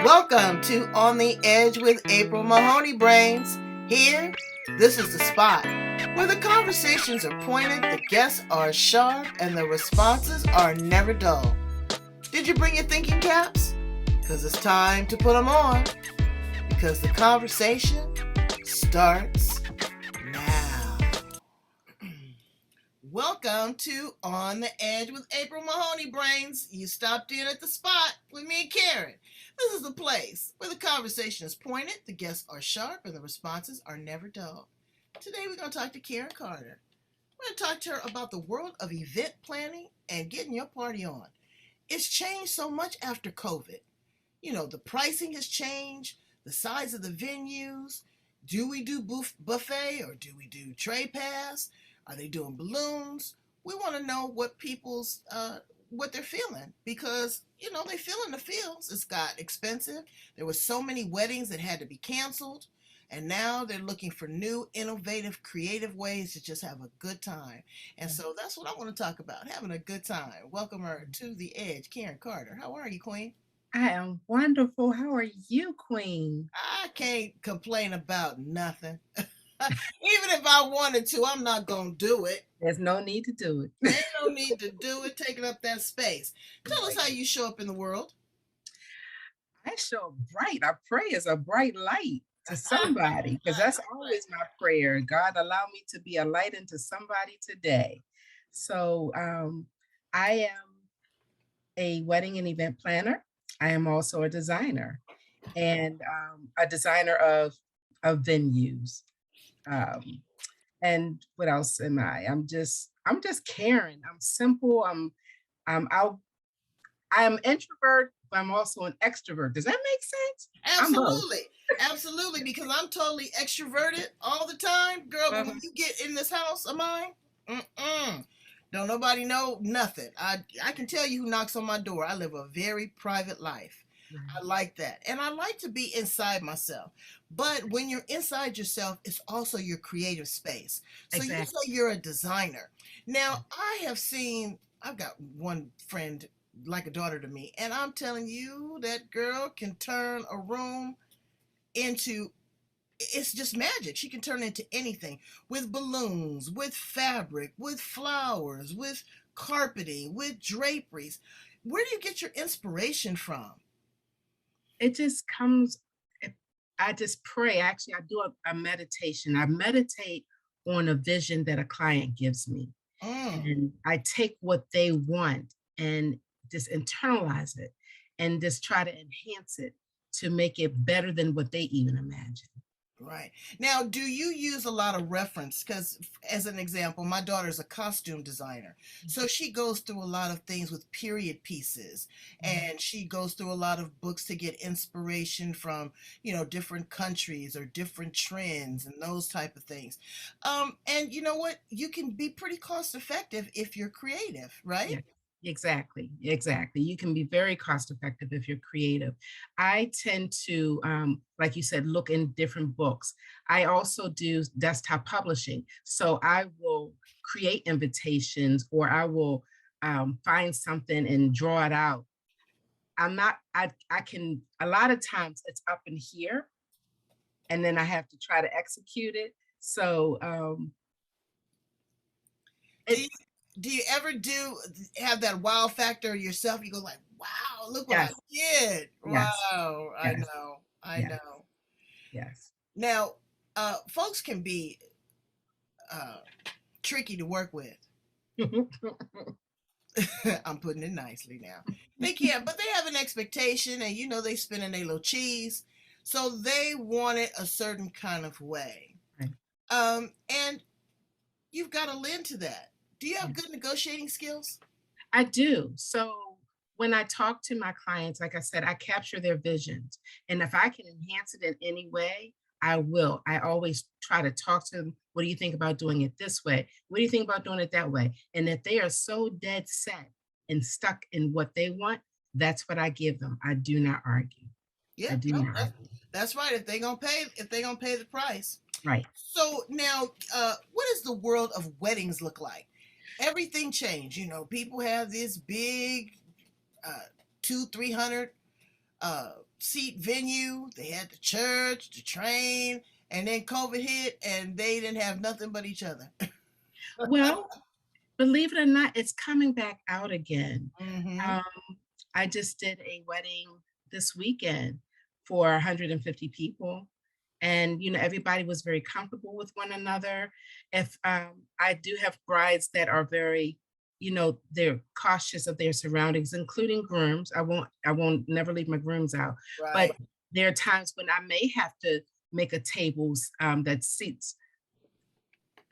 Welcome to On the Edge with April Mahoney Brains. Here, this is the spot where the conversations are pointed, the guests are sharp, and the responses are never dull. Did you bring your thinking caps? Because it's time to put them on. Because the conversation starts now. Welcome to On the Edge with April Mahoney Brains. You stopped in at the spot with me and Karen. This is the place where the conversation is pointed, the guests are sharp, and the responses are never dull. Today we're going to talk to Karen Carter. We're going to talk to her about the world of event planning and getting your party on. It's changed so much after COVID. You know, the pricing has changed, the size of the venues. Do we do buffet or do we do tray pass? Are they doing balloons? We want to know what people's what they're feeling, because they feel in the feels. It's got expensive. There were so many weddings that had to be canceled, and now they're looking for new, innovative, creative ways to just have a good time. And so that's what I want to talk about, having a good time. Welcome her to the Edge, Karen Carter. How are you, Queen? I am wonderful. How are you, Queen? I can't complain about nothing. Even if I wanted to, I'm not going to do it. There's no need to do it. Ain't no need to do it, taking up that space. Tell us Right. how you show up in the world. I show bright. I pray as a bright light to somebody, because that's always my prayer. God, allow me to be a light into somebody today. So I am a wedding and event planner. I am also a designer, and a designer of venues. Um, and what else am I? I'm just Karen. I'm simple. I'm out. I'm introvert, but I'm also an extrovert. Does that make sense? I'm both. Absolutely. Absolutely, because I'm totally extroverted all the time. Girl, but when Mhm. you get in this house of mine, don't nobody know nothing. I can tell you who knocks on my door. I live a very private life. I Right. like that. And I like to be inside myself. But when you're inside yourself, it's also your creative space. So you Exactly. say you're a designer. Now, I've got one friend like a daughter to me, and I'm telling you, that girl can turn a room into, it's just magic. She can turn into anything, with balloons, with fabric, with flowers, with carpeting, with draperies. Where do you get your inspiration from? It just comes. I just pray. Actually, I do a meditation. I meditate on a vision that a client gives me, Mm. and I take what they want and just internalize it and just try to enhance it to make it better than what they even imagine. Right. Now, do you use a lot of reference? Because, as an example, my daughter's a costume designer. So she goes through a lot of things with period pieces, Mhm. and she goes through a lot of books to get inspiration from, different countries or different trends and those type of things. And you know what? You can be pretty cost effective if you're creative, right? Yeah, exactly, exactly. You can be very cost effective if you're creative. I tend to, like you said, look in different books. I also do desktop publishing. So I will create invitations, or I will find something and draw it out. I can, a lot of times it's up in here, and then I have to try to execute it. So Do it, you, do you ever do have that wow factor yourself? You go like, wow, look what I yes, did. yes, Wow, I yes, know, I yes, know. yes. Now, folks can be uh, tricky to work with. I'm putting it nicely now. They can't, but they have an expectation, and they spending their little cheese, so they want it a certain kind of way. Right. And you've got to lend to that. Do you have Yeah. good negotiating skills? I do. So when I talk to my clients, like I said, I capture their visions. And if I can enhance it in any way, I will. I always try to talk to them. What do you think about doing it this way? What do you think about doing it that way? And if they are so dead set and stuck in what they want, that's what I give them. I do not argue. I Yeah, do no, not argue. that's right. If they gonna pay the price. Right. So now, what does the world of weddings look like? Everything changed. People have this big, uh, 300 seat venue. They had the church, the train, and then COVID hit, and they didn't have nothing but each other. Well, believe it or not, it's coming back out again. Mm-hmm. Um, I just did a wedding this weekend for 150 people. And everybody was very comfortable with one another. If I do have brides that are very, they're cautious of their surroundings, including grooms. I won't never leave my grooms out. But Right. there are times when I may have to make a tables that seats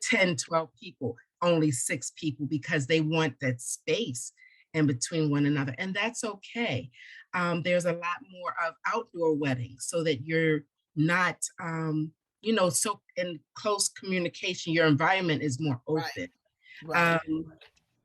10, 12 people, only 6 people, because they want that space in between one another. And that's okay. There's a lot more of outdoor weddings so that you're not, so in close communication, your environment is more Right. open. Right. Um,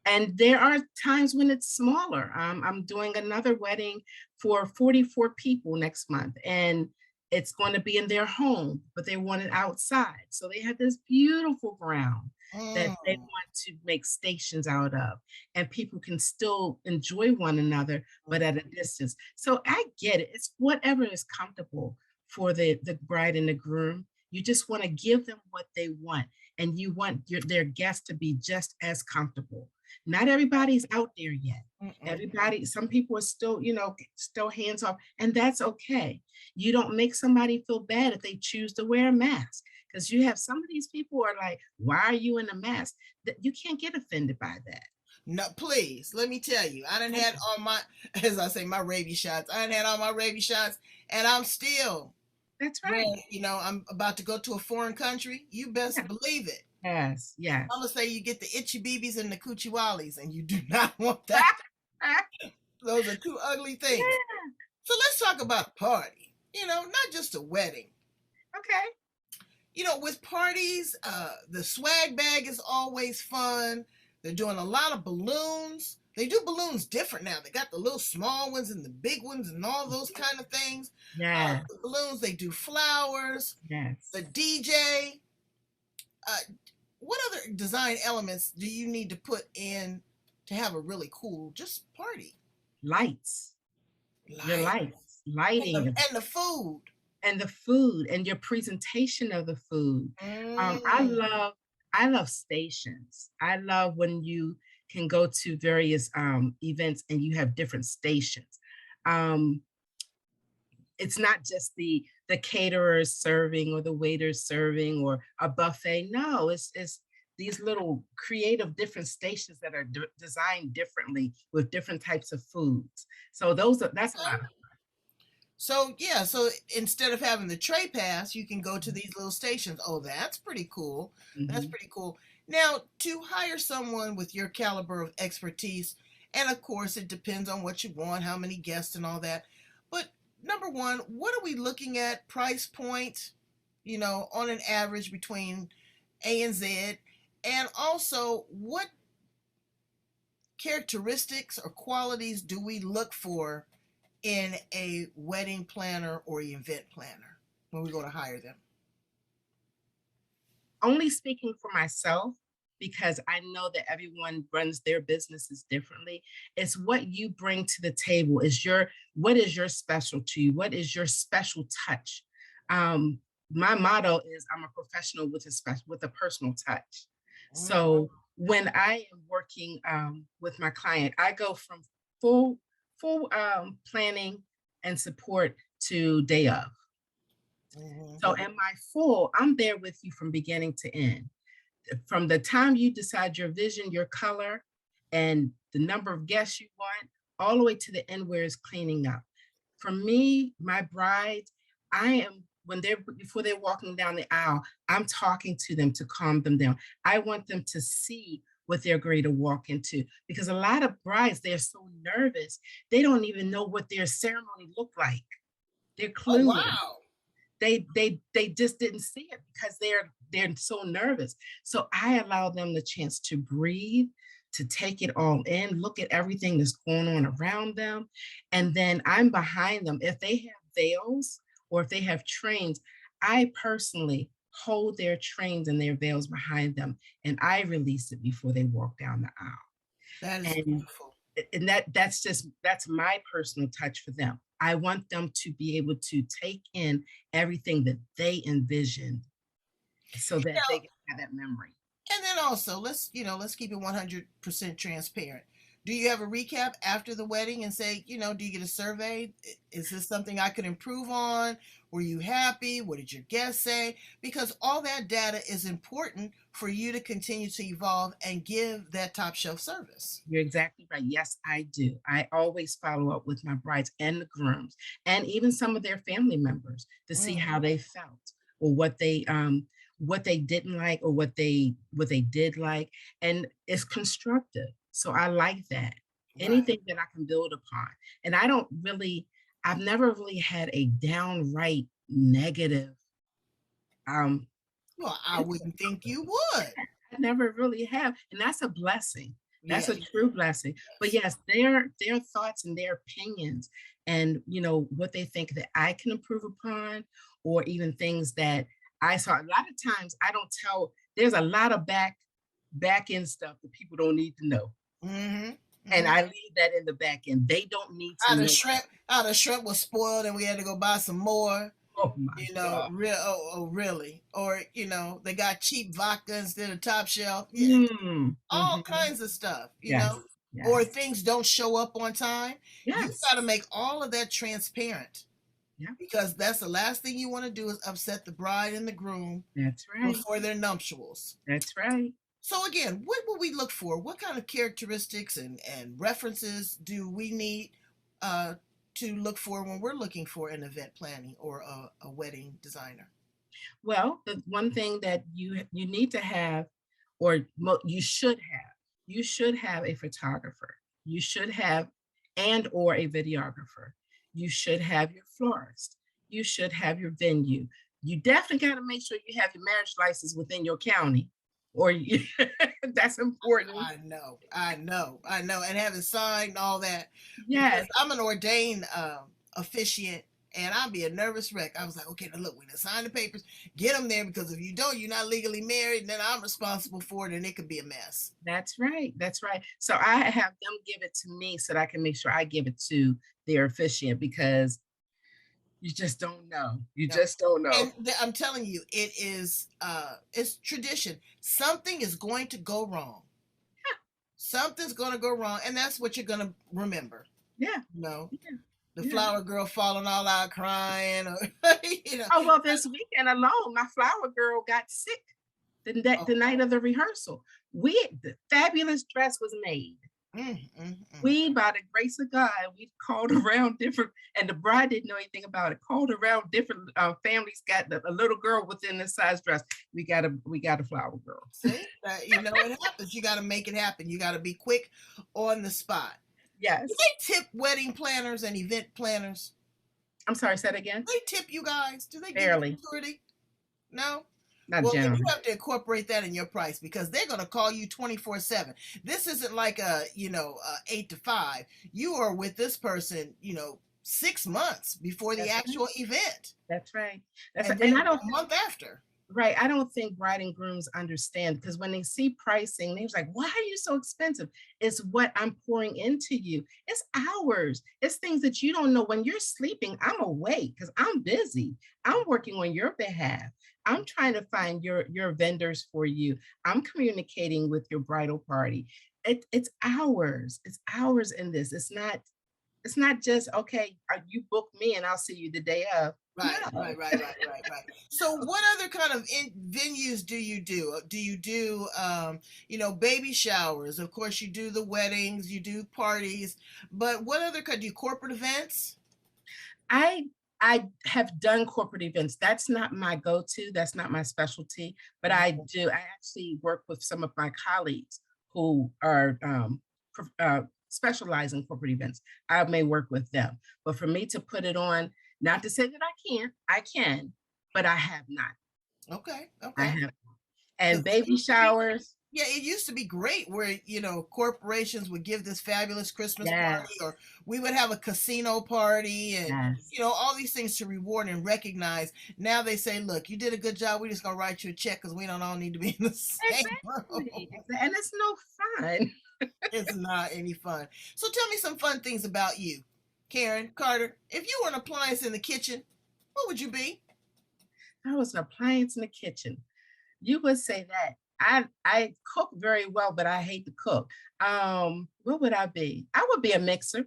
and there are times when it's smaller. I'm doing another wedding for 44 people next month, and it's going to be in their home, but they want it outside. So they have this beautiful ground that they Mm. want to make stations out of, and people can still enjoy one another, but at a distance. So I get it. It's whatever is comfortable for the bride and the groom. You just want to give them what they want, and you want their guests to be just as comfortable. Not everybody's out there yet. Mm-mm. Everybody, some people are still, still hands off, and that's okay. You don't make somebody feel bad if they choose to wear a mask, because you have some of these people who are like, why are you in a mask? That you can't get offended by that. No, please, let me tell you, I done had all my, as I say, my rabies shots. I done had all my rabies shots, and I'm still, That's right. when, I'm about to go to a foreign country, you best Yeah. believe it. Yes, yes. I'm gonna say you get the itchy BBs and the coochie wallies, and you do not want that. Those are two ugly things. Yeah. So let's talk about a party. Not just a wedding. Okay. With parties, the swag bag is always fun. They're doing a lot of balloons. They do balloons different now. They got the little small ones and the big ones and all those kind of things. Yeah. The balloons, they do flowers, Yes. the DJ. Uh, what other design elements do you need to put in to have a really cool just party? Lights. Your Light lights, and the, lighting, and the food. and the food and your presentation of the food. Um, I Mm. love I love stations. I love when you can go to various events and you have different stations. Um, it's not just the caterers serving or the waiters serving or a buffet. No, it's these little creative different stations that are designed differently with different types of foods. So that's a lot of So yeah, so instead of having the tray pass, you can go to these little stations. Oh, that's pretty cool. fun. That's Mhm. pretty cool. Now, to hire someone with your caliber of expertise, and of course, it depends on what you want, how many guests, and all that. But number one, what are we looking at price point? On an average between A and Z, and also what characteristics or qualities do we look for in a wedding planner or event planner when we go to hire them? Only speaking for myself, because I know that everyone runs their businesses differently. It's what you bring to the table. What is your specialty? What is your special touch? Um, my motto is I'm a professional with with a personal touch. Mm-hmm. So when I am working with my client, I go from full planning and support to day of. So Mm-hmm. in my full, I'm there with you from beginning to end. From the time you decide your vision, your color, and the number of guests you want, all the way to the end where it's cleaning up. For me, my brides, I am when they're before they're walking down the aisle, I'm talking to them to calm them down. I want them to see what they're going to walk into, because a lot of brides, they're so nervous, they don't even know what their ceremony looked like. They're Oh clueless. wow! They just didn't see it because they're so nervous. So I allow them the chance to breathe, to take it all in, look at everything that's going on around them, and then I'm behind them. If they have veils or if they have trains, I personally hold their trains and their veils behind them, and I release it before they walk down the aisle. That is And beautiful. that's my personal touch for them. I want them to be able to take in everything that they envisioned so You that know, they can have that memory. and then also let's keep it 100% transparent. Do you have a recap after the wedding and say, do you get a survey? Is this something I could improve on? Were you happy? What did your guests say? Because all that data is important for you to continue to evolve and give that top shelf service. You're exactly right. Yes, I do. I always follow up with my brides and the grooms and even some of their family members to see Mm, how they felt or what they didn't like or what they did like. And it's constructive. So I like that. right. Anything that I can build upon. And I've never really had a downright negative um Well, I incident. wouldn't think you would. I never really have, and that's a blessing. That's Yeah. a true blessing. But Yes. yes, their thoughts and their opinions and what they think that I can improve upon, or even things that I saw. A lot of times I don't tell, there's a lot of back end stuff that people don't need to know. Mm-hmm. And Mm-hmm. I leave that in the back end. They don't need to How the know. shrimp, how the shrimp was spoiled, and we had to go buy some more. Oh my God. Real. Oh, really? Or they got cheap vodka instead of top shelf. Yeah, Mm, all mhm. kinds of stuff. Yes. Or Yes. things don't show up on time. You Yes. got to make all of that transparent Yeah. because that's the last thing you want to do is upset the bride and the groom That's right. before their nuptials. That's right. So again, what will we look for? What kind of characteristics and references do we need uh, to look for when we're looking for an event planning or a wedding designer? Well, the one thing that you need to have, or you should have a photographer. You should have and or a videographer. You should have your florist. You should have your venue. You definitely got to make sure you have your marriage license within your county, or that's important. I know, and having signed all that because Yes, I'm an ordained officiant, and I'd be a nervous wreck. I was like, okay, now look, we done signed the papers, get them there because if you don't, you're not legally married, and then I'm responsible for it, and it could be a mess. that's right. That's right. So I have them give it to me so that I can make sure I give it to their officiant, because you just don't know. You No, just don't know. and I'm telling you, it's tradition. Something is going to go wrong. Something's going to go wrong, and that's what you're going to remember. Yeah, You know, yeah, the yeah. flower girl falling all out crying, or you know. Oh, well, this weekend alone, my flower girl got sick the Oh, night of the rehearsal. The fabulous dress was made. mm. We, by the grace of God, we called around different, and the bride didn't know anything about it. Called around different families, got a little girl within the size dress. We got a flower girl. See, it happens. You got to make it happen. You got to be quick on the spot. Do Yes. they tip wedding planners and event planners? I'm sorry, say that again. Do they tip you guys? Do they give you Barely. gratuity? No. Not Well, then you generally. have to incorporate that in your price because they're going to call you 24/7. This isn't like a 8 to 5. You are with this person 6 months before the That's right. actual event, That's right. That's and right. And then I don't a month after. Right. I don't think bride and grooms understand, because when they see pricing, they're like, why are you so expensive? It's what I'm pouring into you. It's hours. It's things that you don't know. When you're sleeping, I'm awake because I'm busy. I'm working on your behalf. I'm trying to find your vendors for you. I'm communicating with your bridal party. It's hours. It's hours in this. It's not just, okay, you book me and I'll see you the day of. Right, No. right, right, right, right, right. So, what other kind of venues do you do? Do you do, baby showers? Of course, you do the weddings, you do parties, but what other kind? Do you corporate events? I I have done corporate events. That's not my go-to. That's not my specialty. But I Mhm. do. I actually work with some of my colleagues who are specialize in corporate events. I may work with them. But for me to put it on, not to say that I can't, I can, but I have not. Okay, I okay. have. And 'Cause it baby used to be, showers, yeah, it used to be great where corporations would give this fabulous Christmas party, yes, or we would have a casino party, and yes, all these things to reward and recognize. Now they say, look, you did a good job. We just gonna write you a check because we don't all need to be in the same exactly. room. And it's no fun. It's not any fun. So tell me some fun things about you. Karen Carter, if you were an appliance in the kitchen, what would you be? I was an appliance in the kitchen. You would say that. I cook very well, but I hate to cook. What would I be? I would be a mixer.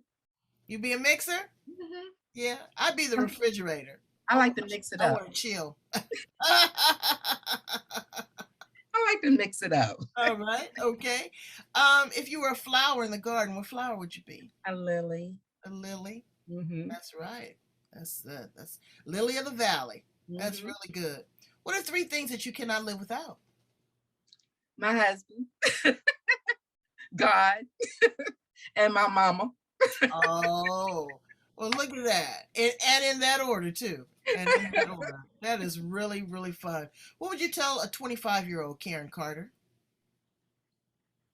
You be a mixer? Mhm. Yeah, I'd be the I refrigerator. I like to mix it I up. want to chill. I like to mix it up. All right, okay. If you were a flower in the garden, what flower would you be? A lily. A lily. Mhm. That's right. That's lily of the valley. That's Mhm. really good. What are three things that you cannot live without? My husband, God, and my mama. Oh, well, look at that. And in that order, too. And in that order. That is really, really fun. What would you tell a 25-year-old Karen Carter?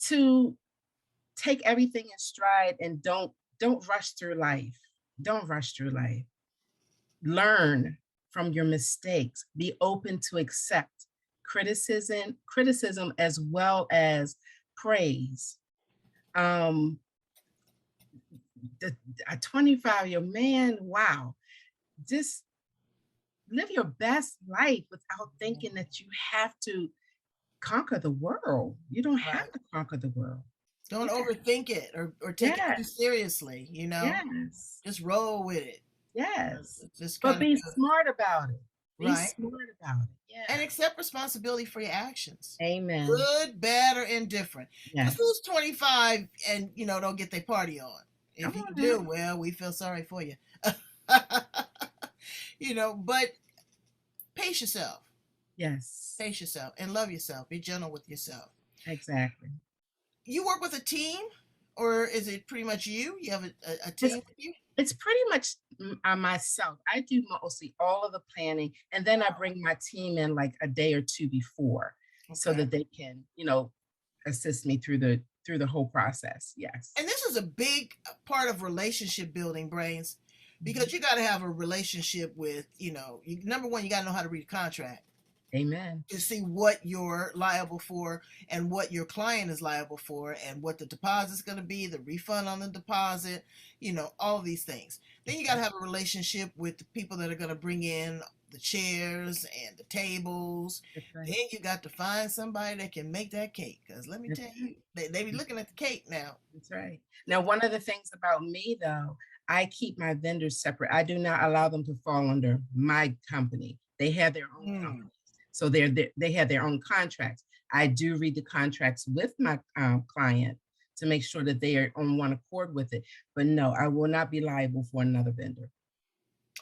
To take everything in stride and don't rush through life. Don't rush through life. Learn from your mistakes. Be open to accept criticism as well as praise. Um, the, a 25-year man, wow, just live your best life without thinking that you have to conquer the world. You don't have Right. to conquer the world. Don't You can, overthink it or take it too yes, seriously, yes, Just roll with it. yes. It's just But kind of be good. smart about it. Be Right. smart about it. And Yeah. accept responsibility for your actions. Amen. Good, bad, or indifferent. Because Yes. who's 25 and, don't get their party on? Come If you on now. do, well, we feel sorry for you. But pace yourself. Yes. Pace yourself and love yourself. Be gentle with yourself. Exactly. You work with a team, or is it pretty much you? You have a It's team with you? it's pretty much myself. I do mostly all of the planning, and then I bring my team in like a day or two before, so Okay. that they can, assist me through the whole process. Yes. And this is a big part of relationship building, brains, Mhm. because you got to have a relationship with, number one, you got to know how to read a contract Amen. to see what you're liable for and what your client is liable for and what the deposit is going to be, the refund on the deposit, all these things. Then you got to have a relationship with the people that are going to bring in the chairs and the tables. That's right. Then you got to find somebody that can make that cake. Because let me That's tell right. you, they be looking at the cake now. That's right. Now, one of the things about me, though, I keep my vendors separate. I do not allow them to fall under my company. They have their own Mm. companies, so they have their own contracts. I do read the contracts with my client to make sure that they are on one accord with it. But no, I will not be liable for another vendor.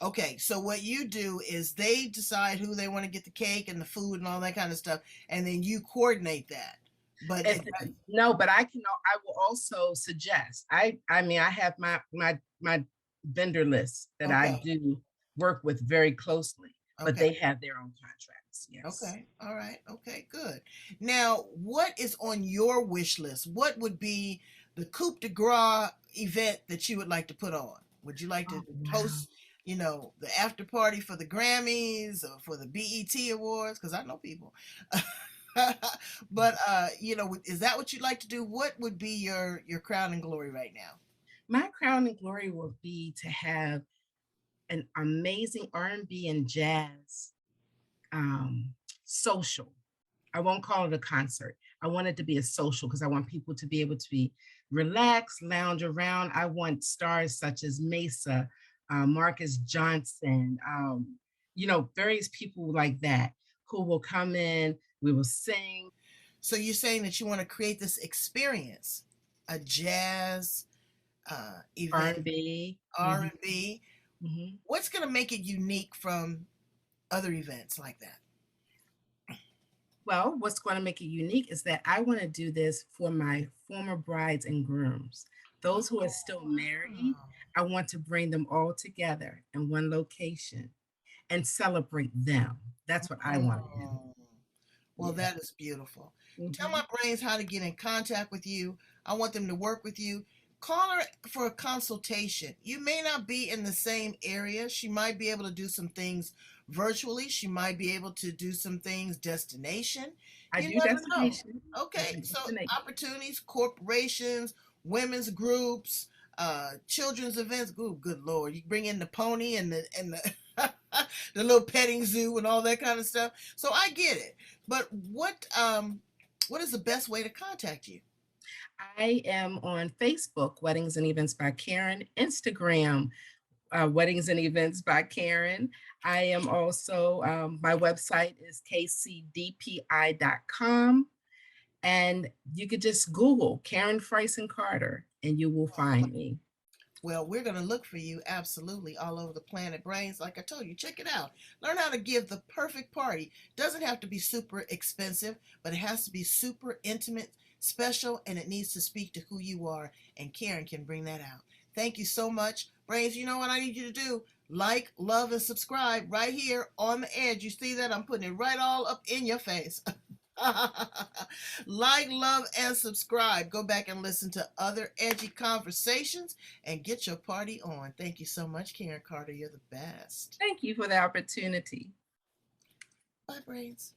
Okay, so what you do is they decide who they want to get the cake and the food and all that kind of stuff, and then you coordinate that. But If no, but I will also suggest. I mean, I have my vendor list that I okay, do work with very closely, but okay, they have their own contracts. Yes. okay, all right, okay, good. Now, what is on your wish list? What would be the coup de grace event that you would like to put on? Would you like to Oh, wow. host, the after party for the Grammys or for the BET Awards? Because I know people. But is that what you'd like to do? What would be your crown and glory right now? My crown and glory will be to have an amazing R&B and jazz um, social. I won't call it a concert. I want it to be a social because I want people to be able to be relaxed, lounge around. I want stars such as Mesa, Marcus Johnson, various people like that who will come in. We will sing. So you're saying that you want to create this experience, a jazz event, R&B. R&B. Mhm. What's going to make it unique from other events like that? Well, what's going to make it unique is that I want to do this for my former brides and grooms. Those who are still married, Oh, I want to bring them all together in one location and celebrate them. That's what I want to do. oh. Well, Yeah. that is beautiful. Tell my Mhm. brains how to get in contact with you. I want them to work with you. Call her for a consultation. You may not be in the same area. She might be able to do some things virtually. She might be able to do some things destination. I You do never know. destination. I Okay, do so destination. opportunities, corporations, women's groups, children's events. Good Lord. You bring in the pony and the the little petting zoo and all that kind of stuff. So I get it. But what is the best way to contact you? I am on Facebook, Weddings and Events by Karen, Instagram, Weddings and Events by Karen. I am also, my website is kcdpi.com. And you could just Google Karen Frieson Carter and you will find me. Well, we're going to look for you absolutely all over the planet, Brains. Like I told you, check it out. Learn how to give the perfect party. Doesn't have to be super expensive, but it has to be super intimate, special, and it needs to speak to who you are. And Karen can bring that out. Thank you so much. Brains, you know what I need you to do? Like, love, and subscribe right here on the edge. You see that? I'm putting it right all up in your face. Like, love, and subscribe. Go back and listen to other edgy conversations and get your party on. Thank you so much, Karen Carter. You're the best. Thank you for the opportunity. Bye, Brains.